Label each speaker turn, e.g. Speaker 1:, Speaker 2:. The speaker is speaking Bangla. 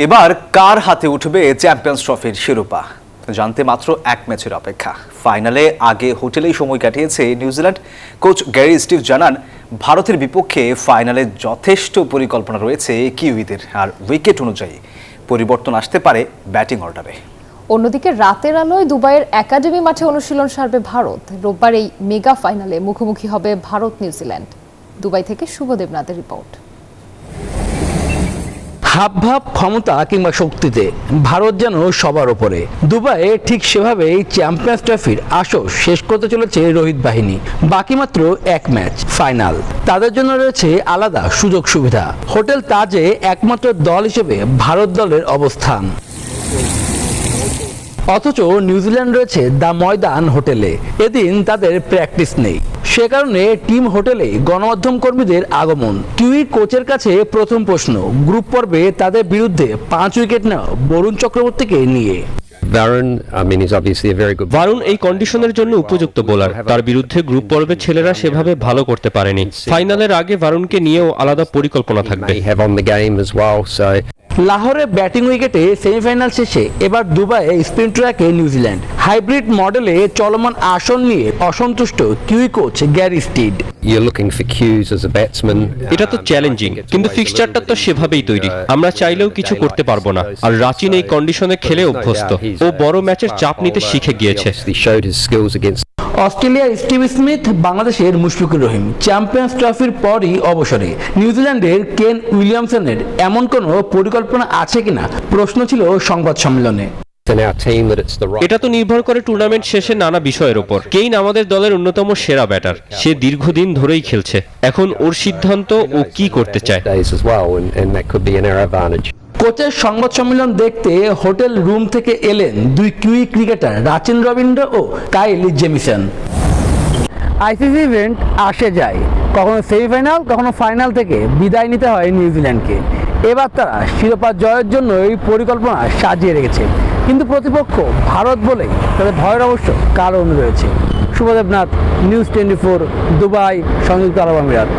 Speaker 1: এবার কার হাতে উঠবে চ্যাম্পিয়ন্স ট্রফির শিরোপা জানতে মাত্র এক ম্যাচের অপেক্ষা। ফাইনালে আগে হোটেলেই সময় কাটিয়েছে নিউজিল্যান্ড। কোচ গ্যারি স্টিভ জানান, ভারতের বিপক্ষে ফাইনালে যথেষ্ট পরিকল্পনা রয়েছে কিউইদের, আর উইকেট অনুযায়ী পরিবর্তন আসতে পারে ব্যাটিং অর্ডারে।
Speaker 2: অন্যদিকে রাতের আলোয় দুবাইয়ের একাডেমি মাঠে অনুশীলন সারবে ভারত। রোববার এই মেগা ফাইনালে মুখোমুখি হবে ভারত নিউজিল্যান্ড। দুবাই থেকে শুভদেব নাথের রিপোর্ট।
Speaker 3: হাবভাব, ক্ষমতা কিংবা শক্তিতে ভারত যেন সবার ওপরে। দুবাইয়ে ঠিক সেভাবেই চ্যাম্পিয়ন্স ট্রফির আসর শেষ করতে চলেছে রোহিত বাহিনী। বাকি মাত্র এক ম্যাচ, ফাইনাল। তাদের জন্য রয়েছে আলাদা সুযোগ সুবিধা। হোটেল তাজে একমাত্র দল হিসেবে ভারত দলের অবস্থান, অথচ নিউজিল্যান্ড রয়েছে দ্য ময়দান হোটেলে। এদিন তাদের প্র্যাকটিস নেই, সে কারণে টিম হোটেলে গণমাধ্যম কর্মীদের আগমন। কিউই কোচের কাছে প্রথম প্রশ্ন, গ্রুপ পর্বে তাদের বিরুদ্ধে 5 উইকেট নেওয়া বরুণ চক্রবর্তীকে নিয়ে।
Speaker 4: বারুণ এই কন্ডিশনের জন্য উপযুক্ত বোলার। তার বিরুদ্ধে গ্রুপ পর্বে ছেলেরা সেভাবে ভালো করতে পারেনি। ফাইনালের আগে বারুণকে নিয়েও আলাদা পরিকল্পনা থাকবে।
Speaker 3: লাহোরে ব্যাটিং উইকেটে সেমিফাইনাল শেষে এবার দুবাইয়ে স্পিন ট্র্যাকে নিউজিল্যান্ড। হাইব্রিড মডেলে চলমান আসন নিয়ে অসন্তুষ্ট কিউই কোচ গ্যারি স্টিভ।
Speaker 4: এটা তো চ্যালেঞ্জিং, কিন্তু ফিক্সচারটা তো সেভাবেই তৈরি। আমরা চাইলেও কিছু করতে পারবো না। আর রাচিন এই কন্ডিশনে খেলে অভ্যস্ত। ও বড় ম্যাচের চাপ নিতে শিখে গিয়েছে।
Speaker 3: অস্ট্রেলিয়ার স্টিভ স্মিথ, বাংলাদেশের মুশফিকুর রহিম চ্যাম্পিয়ন্স ট্রফির পরই অবসরে। নিউজিল্যান্ডের কেন উইলিয়ামসনের এমন কোনো পরিকল্পনা আছে কিনা প্রশ্ন ছিল সংবাদ সম্মেলনে।
Speaker 4: এটা তো নির্ভর করে টুর্নামেন্ট শেষে নানা বিষয়ের উপর। কেইন আমাদের দলের অন্যতম সেরা ব্যাটার। সে দীর্ঘদিন ধরেই খেলছে। এখন ওর সিদ্ধান্ত ও কি করতে চায়।
Speaker 3: কোচের সংবাদ সম্মেলন দেখতে হোটেল রুম থেকে এলেন দুই কিউই ক্রিকেটার রাচিন রবীন্দ্র ও কাইল জেমিসন। আইসিসি ইভেন্ট আসে যায়, কখনো সেমিফাইনাল কখনো ফাইনাল থেকে বিদায় নিতে হয় নিউজিল্যান্ডকে। এবার তারা শিরোপা জয়ের জন্য এই পরিকল্পনা সাজিয়ে রেখেছে, কিন্তু প্রতিপক্ষ ভারত বলেই তাদের ভয়ের অবশ্য কারণ রয়েছে। শুভদেব নাথ, নিউজ 24, দুবাই, সংযুক্ত আরব আমিরাত।